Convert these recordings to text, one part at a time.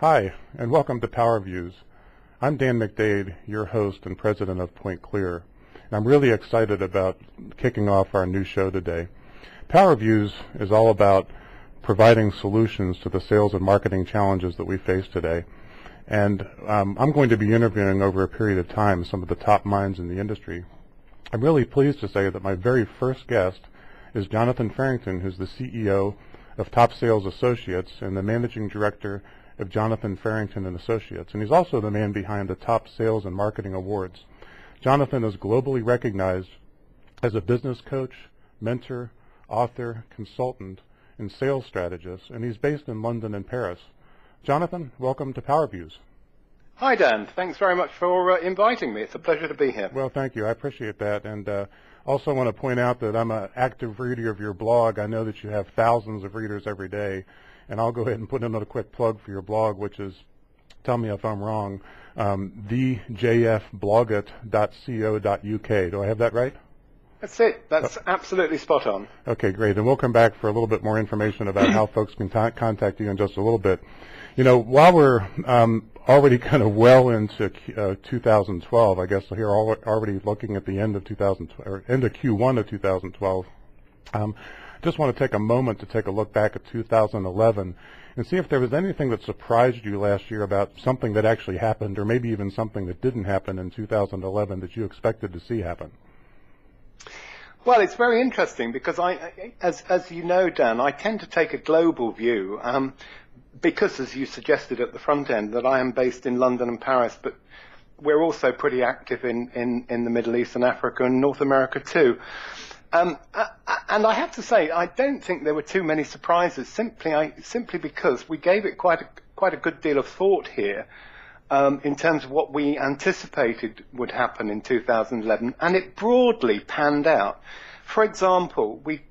Hi, and welcome to PowerViews. I'm Dan McDade, your host and president of PointClear, and I'm really excited about kicking off our new show today. PowerViews is all about providing solutions to the sales and marketing challenges that we face today. And I'm going to be interviewing over a period of time some of the top minds in the industry. I'm really pleased to say that my very first guest is Jonathan Farrington, who's the CEO of Top Sales Associates and the managing director of Jonathan Farrington and Associates, and he's also the man behind the Top Sales and Marketing Awards. Jonathan is globally recognized as a business coach, mentor, author, consultant, and sales strategist, and he's based in London and Paris. Jonathan, welcome to PowerViews. Hi, Dan. Thanks very much for inviting me. It's a pleasure to be here. Well, thank you. I appreciate that. And also want to point out that I'm an active reader of your blog. I know that you have thousands of readers every day. And I'll go ahead and put in a quick plug for your blog, which is, tell me if I'm wrong, thejfbloggit.co.uk. Do I have that right? That's it. That's absolutely spot on. Okay, great. And we'll come back for a little bit more information about how folks can contact you in just a little bit. You know, while we're already kind of well into 2012, I guess here already looking at the end of 2012, or end of Q1 of 2012, just want to take a moment to take a look back at 2011 and see if there was anything that surprised you last year about something that actually happened, or maybe even something that didn't happen in 2011 that you expected to see happen. Well, it's very interesting because as you know, Dan, I tend to take a global view because, as you suggested at the front end, that I am based in London and Paris, but we're also pretty active in the Middle East and Africa and North America too. And I have to say, I don't think there were too many surprises, simply because we gave it quite a good deal of thought here in terms of what we anticipated would happen in 2011, and it broadly panned out. For example, we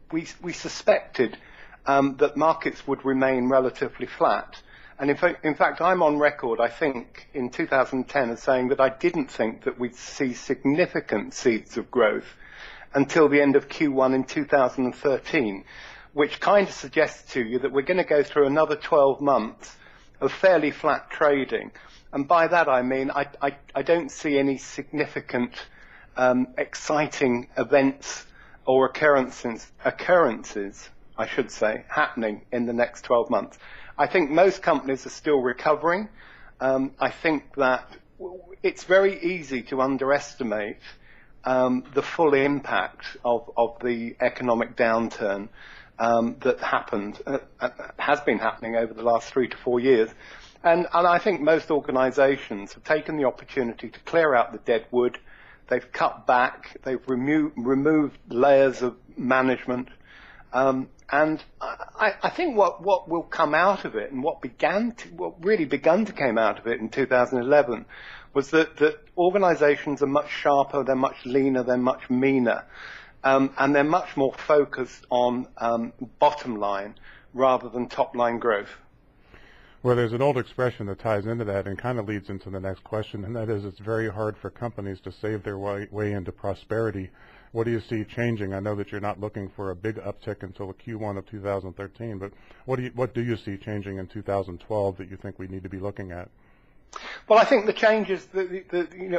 suspected that markets would remain relatively flat. And in fact, I'm on record, I think, in 2010 as saying that I didn't think that we'd see significant seeds of growth until the end of Q1 in 2013, which kind of suggests to you that we're going to go through another 12 months of fairly flat trading. And by that I mean I don't see any significant exciting events or occurrences, I should say, happening in the next 12 months. I think most companies are still recovering. I think that it's very easy to underestimate the full impact of the economic downturn that has been happening over the last 3 to 4 years. And I think most organizations have taken the opportunity to clear out the dead wood. They've cut back. They've removed layers of management. And I think what will come out of it, and what really began to come out of it in 2011, was that organizations are much sharper, they're much leaner, they're much meaner, and they're much more focused on bottom line rather than top line growth. Well, there's an old expression that ties into that and kind of leads into the next question, and that is it's very hard for companies to save their way into prosperity. What do you see changing? I know that you're not looking for a big uptick until Q1 of 2013, but what do you see changing in 2012 that you think we need to be looking at? Well, I think the changes,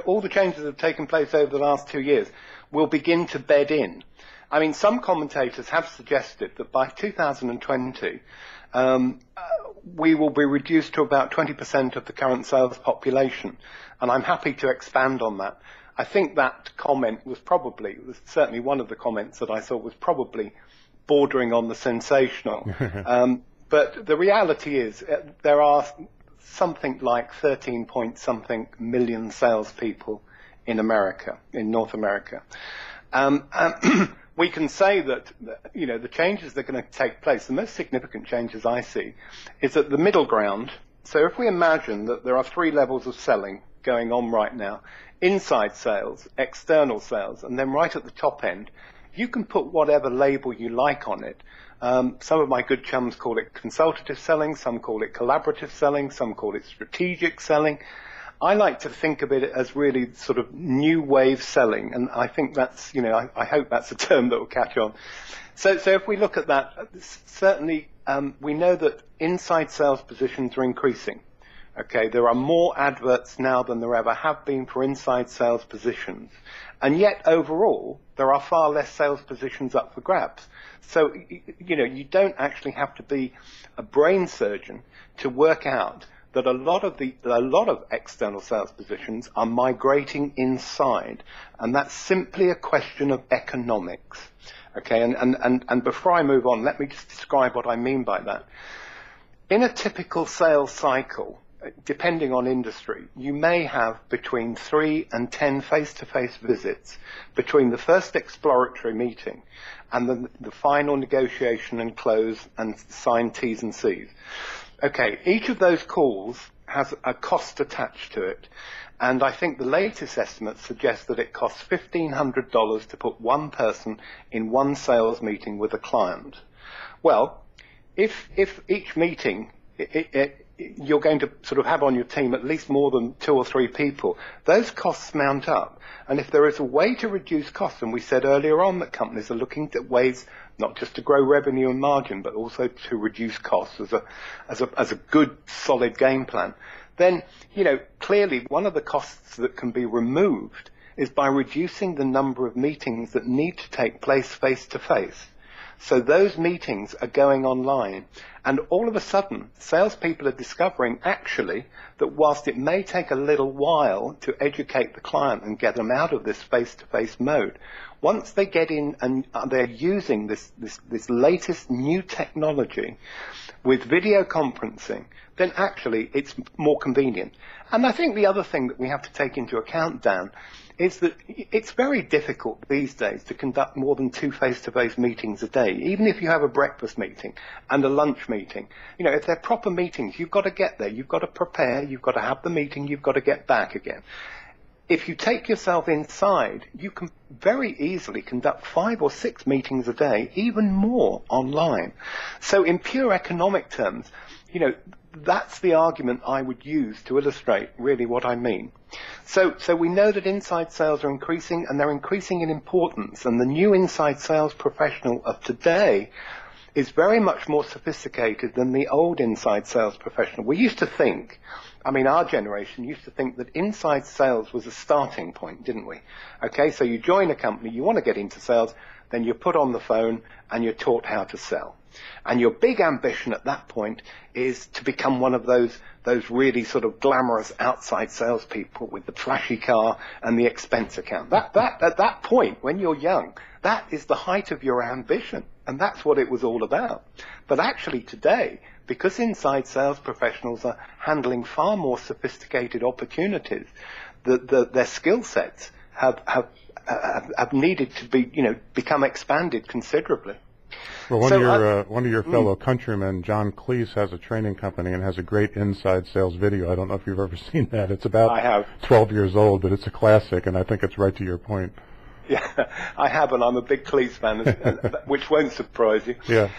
all the changes that have taken place over the last 2 years will begin to bed in. I mean, some commentators have suggested that by 2020, we will be reduced to about 20% of the current sales population, and I'm happy to expand on that. I think that comment was certainly one of the comments that I thought was probably bordering on the sensational. But the reality is there are something like 13-point-something million salespeople in America, in North America. We can say that, the changes that are going to take place, the most significant changes I see, is at the middle ground. So if we imagine that there are 3 levels of selling going on right now, inside sales, external sales, and then right at the top end, you can put whatever label you like on it. Some of my good chums call it consultative selling, some call it collaborative selling, some call it strategic selling. I like to think of it as really sort of new wave selling, and I think that's, I hope that's a term that will catch on. So if we look at that, certainly we know that inside sales positions are increasing. Okay, there are more adverts now than there ever have been for inside sales positions. And yet overall, there are far less sales positions up for grabs. So, you don't actually have to be a brain surgeon to work out that a lot of external sales positions are migrating inside. And that's simply a question of economics. Okay, and before I move on, let me just describe what I mean by that. In a typical sales cycle, depending on industry, you may have between 3 and 10 face-to-face visits between the first exploratory meeting and the final negotiation and close and sign T's and C's. Okay, each of those calls has a cost attached to it, and I think the latest estimates suggest that it costs $1,500 to put one person in one sales meeting with a client. Well, if each meeting you're going to sort of have on your team at least more than 2 or 3 people, those costs mount up. And if there is a way to reduce costs, and we said earlier on that companies are looking at ways not just to grow revenue and margin, but also to reduce costs as a good, solid game plan, then, clearly one of the costs that can be removed is by reducing the number of meetings that need to take place face-to-face. So those meetings are going online, and all of a sudden, salespeople are discovering actually that whilst it may take a little while to educate the client and get them out of this face-to-face mode, once they get in and they're using this latest new technology with video conferencing, then actually it's more convenient. And I think the other thing that we have to take into account, Dan, is that it's very difficult these days to conduct more than 2 face-to-face meetings a day, even if you have a breakfast meeting and a lunch meeting. If they're proper meetings, you've got to get there, you've got to prepare, you've got to have the meeting, you've got to get back again. If you take yourself inside, you can very easily conduct 5 or 6 meetings a day, even more online. So in pure economic terms, that's the argument I would use to illustrate really what I mean. So we know that inside sales are increasing, and they're increasing in importance, and the new inside sales professional of today is very much more sophisticated than the old inside sales professional. We used to think, our generation used to think that inside sales was a starting point, didn't we? Okay, so you join a company, you want to get into sales, then you're put on the phone and you're taught how to sell. And your big ambition at that point is to become one of those really sort of glamorous outside salespeople with the flashy car and the expense account. That at that point, when you're young, that is the height of your ambition, and that's what it was all about. But actually today, because inside sales professionals are handling far more sophisticated opportunities, their skill sets have needed to be, become expanded considerably. Well, one of your fellow countrymen, John Cleese, has a training company and has a great inside sales video. I don't know if you've ever seen that. It's about 12 years old, but it's a classic, and I think it's right to your point. Yeah, I have, and I'm a big Cleese fan, which won't surprise you. Yeah.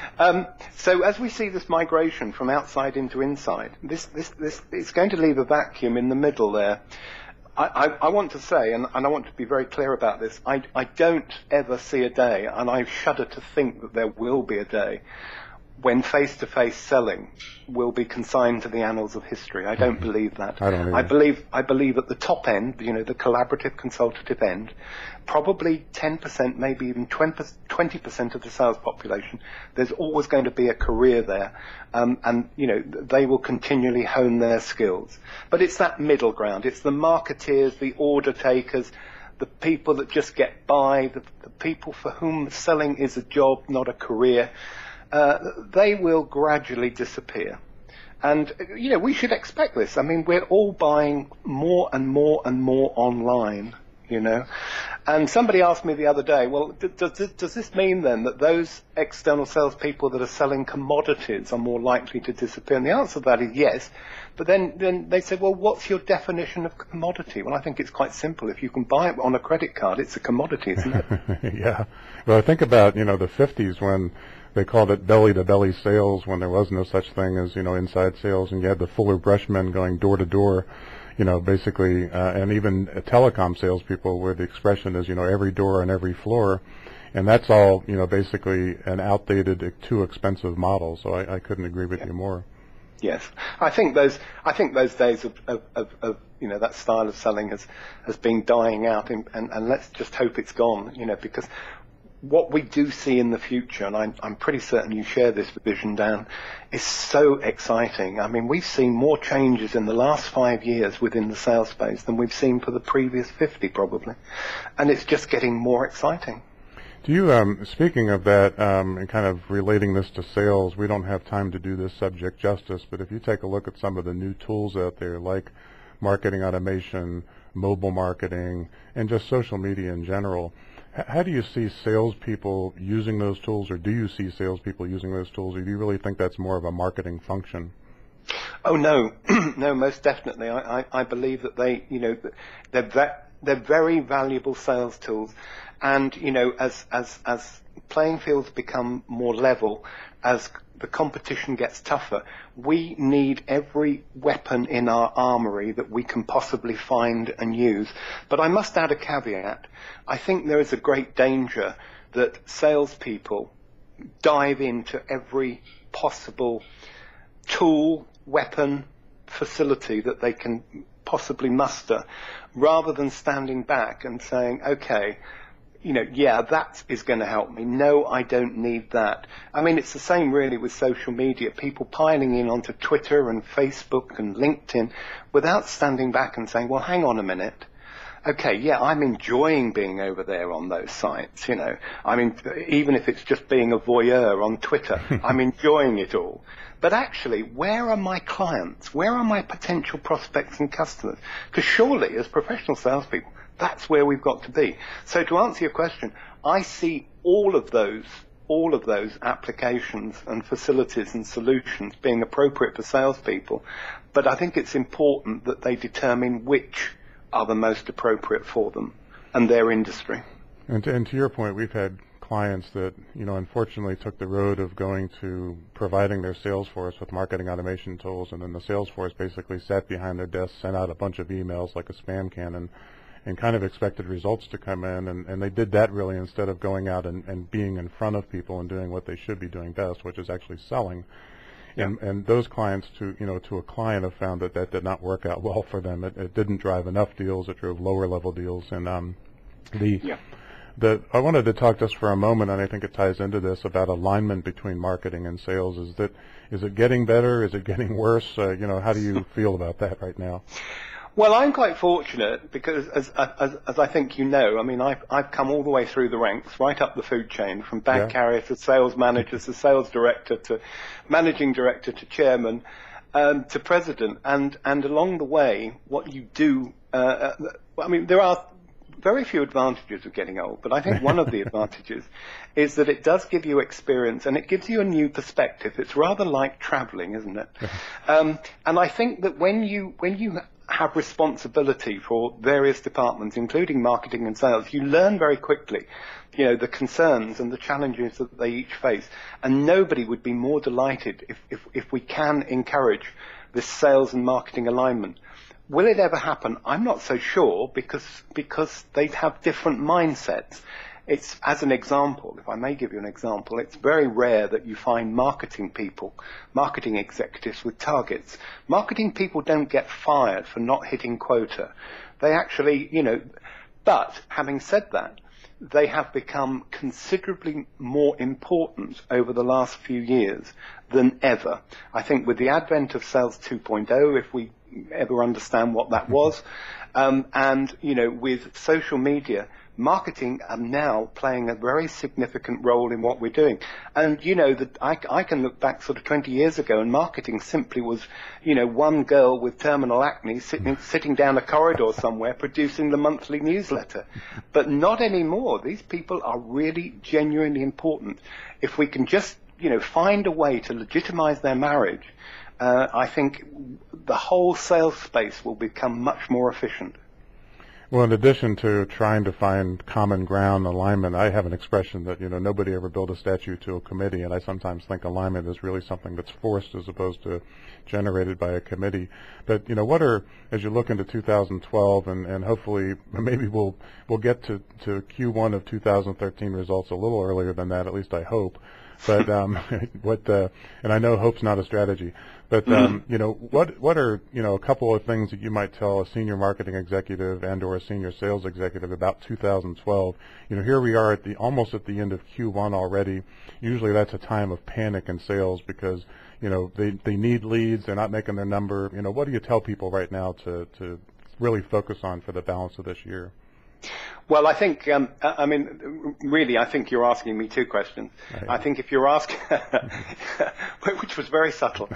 So as we see this migration from outside into inside, this it's going to leave a vacuum in the middle there. I want to say, and I want to be very clear about this, I don't ever see a day, and I shudder to think that there will be a day, when face-to-face selling will be consigned to the annals of history. I don't believe that. I don't either. I believe at the top end, the collaborative consultative end, probably 10%, maybe even 20% of the sales population, there's always going to be a career there, and they will continually hone their skills. But it's that middle ground. It's the marketeers, the order takers, the people that just get by, the people for whom selling is a job, not a career. They will gradually disappear. And, we should expect this. We're all buying more and more and more online, And somebody asked me the other day, well, does this mean then that those external salespeople that are selling commodities are more likely to disappear? And the answer to that is yes. But then they said, well, what's your definition of commodity? Well, I think it's quite simple. If you can buy it on a credit card, it's a commodity, isn't it? Yeah. Well, think about, the 50s when they called it belly-to-belly sales, when there was no such thing as, inside sales, and you had the Fuller Brushman going door to door, basically, and even telecom salespeople where the expression is, every door on every floor. And that's all, basically an outdated, too expensive model. So I couldn't agree with you more. Yes, I think those days of that style of selling has been dying out, and let's just hope it's gone. Because what we do see in the future, and I'm pretty certain you share this vision, Dan, is so exciting. I mean, we've seen more changes in the last 5 years within the sales space than we've seen for the previous 50 probably, and it's just getting more exciting. Do you, speaking of that, and kind of relating this to sales, we don't have time to do this subject justice, but if you take a look at some of the new tools out there like marketing automation, mobile marketing, and just social media in general, how do you see salespeople using those tools, or do you see salespeople using those tools, or do you really think that's more of a marketing function? Oh no, no, most definitely. I believe that they're very valuable sales tools, and as playing fields become more level, as the competition gets tougher, we need every weapon in our armory that we can possibly find and use. But I must add a caveat. I think there is a great danger that salespeople dive into every possible tool, weapon, facility that they can possibly muster, rather than standing back and saying, okay, yeah, that is going to help me. No, I don't need that. I mean, it's the same really with social media, people piling in onto Twitter and Facebook and LinkedIn without standing back and saying, well, hang on a minute. Okay, yeah, I'm enjoying being over there on those sites, I mean, even if it's just being a voyeur on Twitter, I'm enjoying it all. But actually, where are my clients? Where are my potential prospects and customers? Because surely, as professional salespeople, that's where we've got to be. So to answer your question, I see all of those applications and facilities and solutions being appropriate for salespeople, but I think it's important that they determine which are the most appropriate for them and their industry. And to your point, we've had clients that, unfortunately took the road of going to providing their sales force with marketing automation tools, and then the sales force basically sat behind their desk, sent out a bunch of emails like a spam cannon, and kind of expected results to come in, and they did that really instead of going out and being in front of people and doing what they should be doing best, which is actually selling. Yeah. And those clients, to a client, have found that did not work out well for them. It didn't drive enough deals. It drove lower level deals. And I wanted to talk just for a moment, and I think it ties into this, about alignment between marketing and sales. Is it getting better? Is it getting worse? How do you feel about that right now? Well, I'm quite fortunate because, as I think you know, I mean, I've come all the way through the ranks, right up the food chain, from bag carrier to sales manager to sales director to managing director to chairman to president. And along the way, what you do, I mean, there are very few advantages of getting old, but I think one of the advantages is that it does give you experience and it gives you a new perspective. It's rather like traveling, isn't it? And I think that when you have responsibility for various departments, including marketing and sales, you learn very quickly, the concerns and the challenges that they each face. And nobody would be more delighted if we can encourage this sales and marketing alignment. Will it ever happen? I'm not so sure, because they have different mindsets. It's, as an example, if I may give you an example, it's very rare that you find marketing people, marketing executives with targets. Marketing people don't get fired for not hitting quota. They actually, but having said that, they have become considerably more important over the last few years than ever. I think with the advent of Sales 2.0, if we ever understand what that was, and, with social media, marketing are now playing a very significant role in what we're doing. And, that I can look back sort of 20 years ago, and marketing simply was, one girl with terminal acne sitting down a corridor somewhere producing the monthly newsletter. But not anymore. These people are really genuinely important. If we can just, find a way to legitimize their marriage, I think the whole sales space will become much more efficient. Well, in addition to trying to find common ground alignment, I have an expression that, nobody ever built a statue to a committee, and I sometimes think alignment is really something that's forced as opposed to generated by a committee. But, as you look into 2012, and hopefully maybe we'll get to Q1 of 2013 results a little earlier than that, at least I hope. But and I know hope's not a strategy. But what are a couple of things that you might tell a senior marketing executive and/or a senior sales executive about 2012? Here we are almost at the end of Q1 already. Usually that's a time of panic in sales because they need leads, they're not making their number. What do you tell people right now to really focus on for the balance of this year? Well, I think, really, I think you're asking me two questions. Right. I think if you're asking, which was very subtle,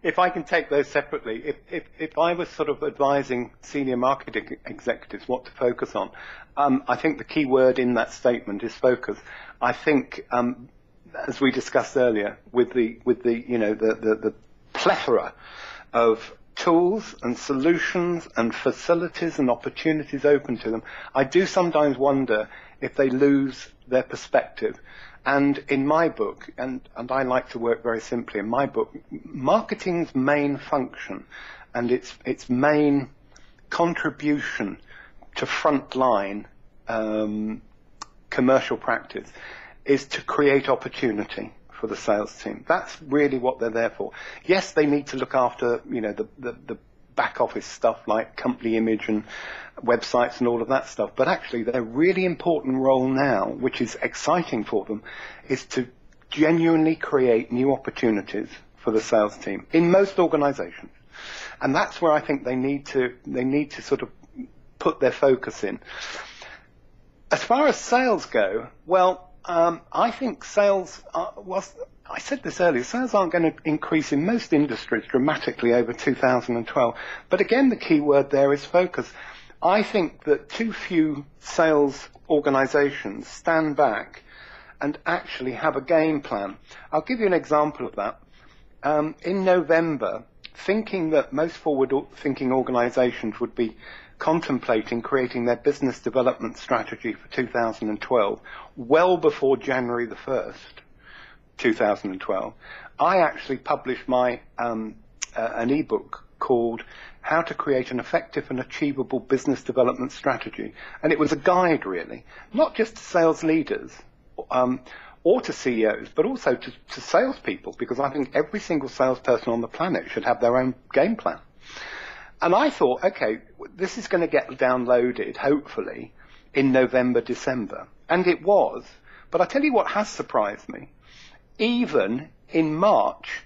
if I can take those separately, if I was sort of advising senior marketing executives what to focus on, I think the key word in that statement is focus. I think, as we discussed earlier, with the plethora of tools and solutions and facilities and opportunities open to them, I do sometimes wonder if they lose their perspective. And in my book, and I like to work very simply, in my book, marketing's main function and its main contribution to frontline commercial practice is to create opportunity for the sales team. That's really what they're there for. Yes, they need to look after, the back office stuff like company image and websites and all of that stuff. But actually, their really important role now, which is exciting for them, is to genuinely create new opportunities for the sales team in most organizations. And that's where I think they need to sort of put their focus in. As far as sales go, well, I think sales, I said this earlier, sales aren't going to increase in most industries dramatically over 2012. But again, the key word there is focus. I think that too few sales organizations stand back and actually have a game plan. I'll give you an example of that. In November, thinking that most forward-thinking organizations would be contemplating creating their business development strategy for 2012 well before January the 1st, 2012, I actually published an ebook called How to Create an Effective and Achievable Business Development Strategy. And it was a guide, really, not just to sales leaders or to CEOs, but also to salespeople, because I think every single salesperson on the planet should have their own game plan. And I thought, okay, this is going to get downloaded, hopefully, in November, December. And it was. But I tell you what has surprised me. Even in March,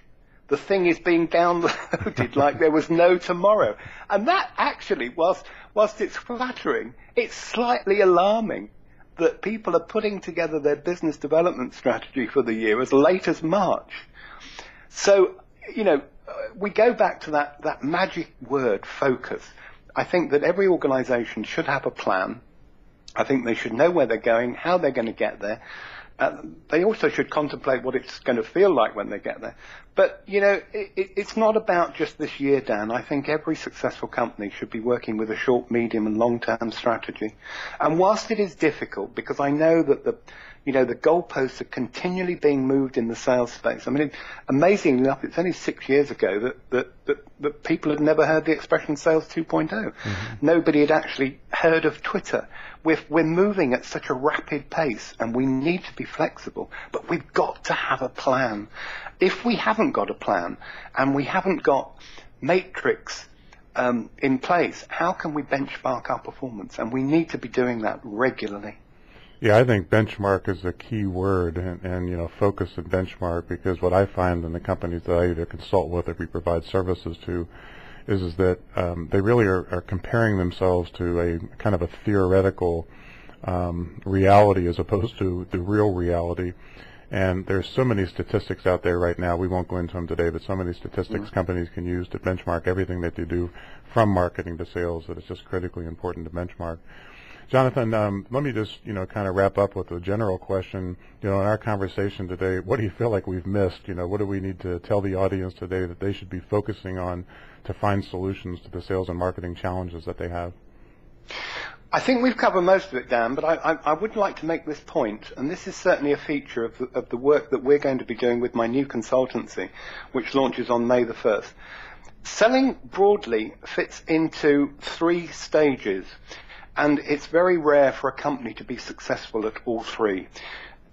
the thing is being downloaded like there was no tomorrow. And that actually, whilst it's flattering, it's slightly alarming that people are putting together their business development strategy for the year as late as March. So, we go back to that magic word, focus. I think that every organization should have a plan. I think they should know where they're going, how they're going to get there. They also should contemplate what it's going to feel like when they get there. But, it's not about just this year, Dan. I think every successful company should be working with a short, medium, and long-term strategy. And whilst it is difficult, because I know that the goalposts are continually being moved in the sales space. I mean, amazingly enough, it's only 6 years ago that people had never heard the expression Sales 2.0. Mm-hmm. Nobody had actually heard of Twitter. We're moving at such a rapid pace, and we need to be flexible, but we've got to have a plan. If we haven't got a plan, and we haven't got matrix in place, how can we benchmark our performance? And we need to be doing that regularly. Yeah, I think benchmark is a key word, and focus and benchmark, because what I find in the companies that I either consult with or we provide services to is that they really are comparing themselves to a kind of a theoretical reality as opposed to the real reality. And there's so many statistics out there right now, we won't go into them today, but so many statistics companies can use to benchmark everything that they do from marketing to sales that it's just critically important to benchmark. Jonathan, let me just, kind of wrap up with a general question. In our conversation today, what do you feel like we've missed? What do we need to tell the audience today that they should be focusing on to find solutions to the sales and marketing challenges that they have? I think we've covered most of it, Dan, but I would like to make this point, and this is certainly a feature of the work that we're going to be doing with my new consultancy, which launches on May the 1st. Selling broadly fits into 3 stages. And it's very rare for a company to be successful at all 3.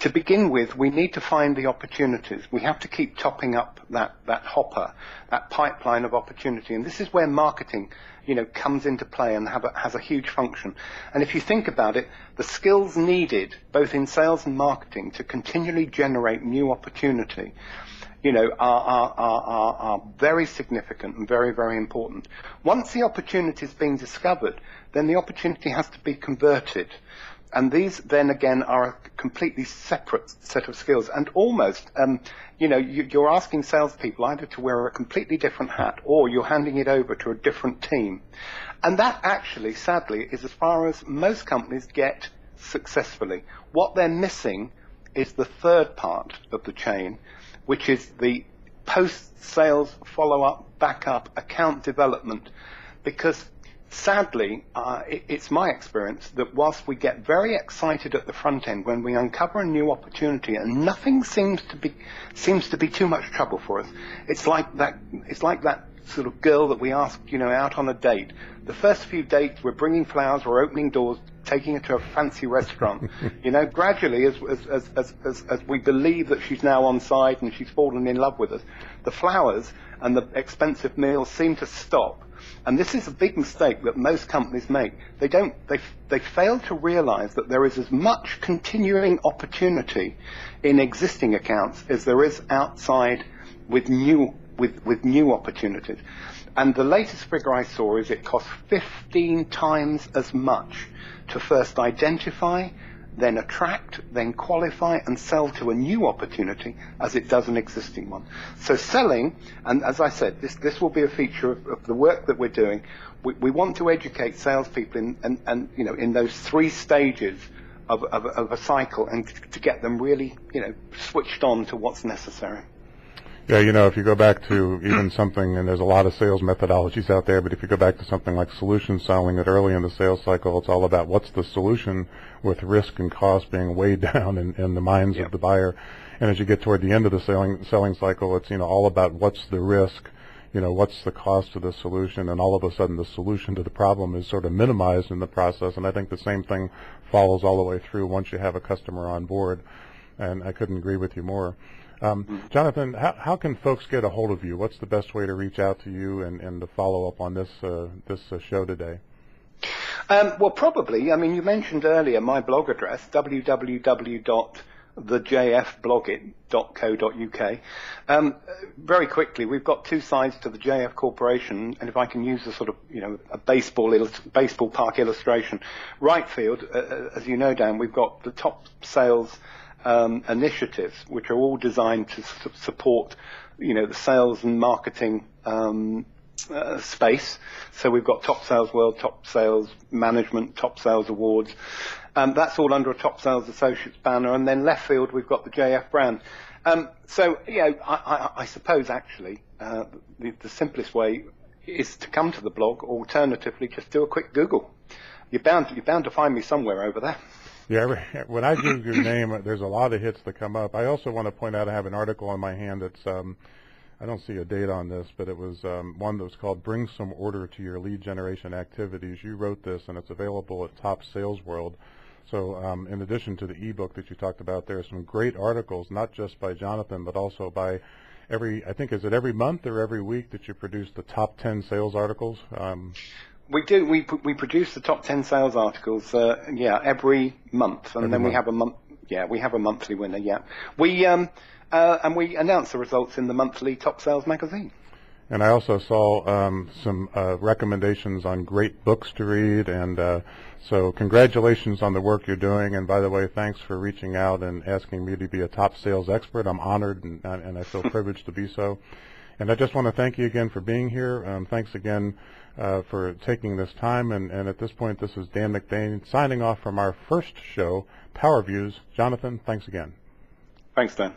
To begin with, we need to find the opportunities. We have to keep topping up that hopper, that pipeline of opportunity. And this is where marketing, comes into play and has a huge function. And if you think about it, the skills needed, both in sales and marketing, to continually generate new opportunity, are very significant and very, very important. Once the opportunity is being discovered, then the opportunity has to be converted. And these then again are a completely separate set of skills. And almost, you're asking salespeople either to wear a completely different hat or you're handing it over to a different team. And that actually, sadly, is as far as most companies get successfully. What they're missing is the third part of the chain, which is the post-sales follow-up, backup, account development. Because sadly, it's my experience that whilst we get very excited at the front end when we uncover a new opportunity and nothing seems to be too much trouble for us, it's like that sort of girl that we asked, out on a date. The first few dates, we're bringing flowers, we're opening doors, taking her to a fancy restaurant. Gradually, as we believe that she's now on side and she's fallen in love with us, the flowers and the expensive meals seem to stop. And this is a big mistake that most companies make. They fail to realize that there is as much continuing opportunity in existing accounts as there is outside with new opportunities. And the latest figure I saw is it costs 15 times as much to first identify, then attract, then qualify and sell to a new opportunity as it does an existing one. So selling, and as I said, this will be a feature of the work that we're doing. We want to educate salespeople in those three stages of a cycle and to get them really, switched on to what's necessary. Yeah, if you go back to even something, and there's a lot of sales methodologies out there, but if you go back to something like solution selling, that early in the sales cycle, it's all about what's the solution with risk and cost being weighed down in the minds of the buyer. And as you get toward the end of the selling cycle, it's, all about what's the risk, what's the cost of the solution, and all of a sudden the solution to the problem is sort of minimized in the process. And I think the same thing follows all the way through once you have a customer on board. And I couldn't agree with you more. Jonathan, how can folks get a hold of you? What's the best way to reach out to you and to follow up on this show today? Well, probably. You mentioned earlier my blog address, www.thejfblogit.co.uk. Very quickly, we've got two sides to the JF Corporation, and if I can use a sort of, a baseball park illustration, right field, as you know, Dan, we've got the top sales initiatives, which are all designed to support, the sales and marketing space. So we've got Top Sales World, Top Sales Management, Top Sales Awards. That's all under a Top Sales Associates banner. And then left field, we've got the JF brand. So, I suppose actually the simplest way is to come to the blog. Alternatively, just do a quick Google. You're bound to find me somewhere over there. Yeah, when I Google your name, there's a lot of hits that come up. I also want to point out I have an article on my hand that's, I don't see a date on this, but it was one that was called Bring Some Order to Your Lead Generation Activities. You wrote this, and it's available at Top Sales World. So in addition to the ebook that you talked about, there are some great articles, not just by Jonathan, but also by I think, is it every month or every week that you produce the top 10 sales articles? We do. We produce the top 10 sales articles, every month, and then we have a month. Yeah, we have a monthly winner. Yeah, we and we announce the results in the monthly Top Sales magazine. And I also saw some recommendations on great books to read, and so congratulations on the work you're doing. And by the way, thanks for reaching out and asking me to be a top sales expert. I'm honored, and I feel privileged to be so. And I just want to thank you again for being here. Thanks again for taking this time. And at this point, this is Dan McDade signing off from our first show, PowerViews. Jonathan, thanks again. Thanks, Dan.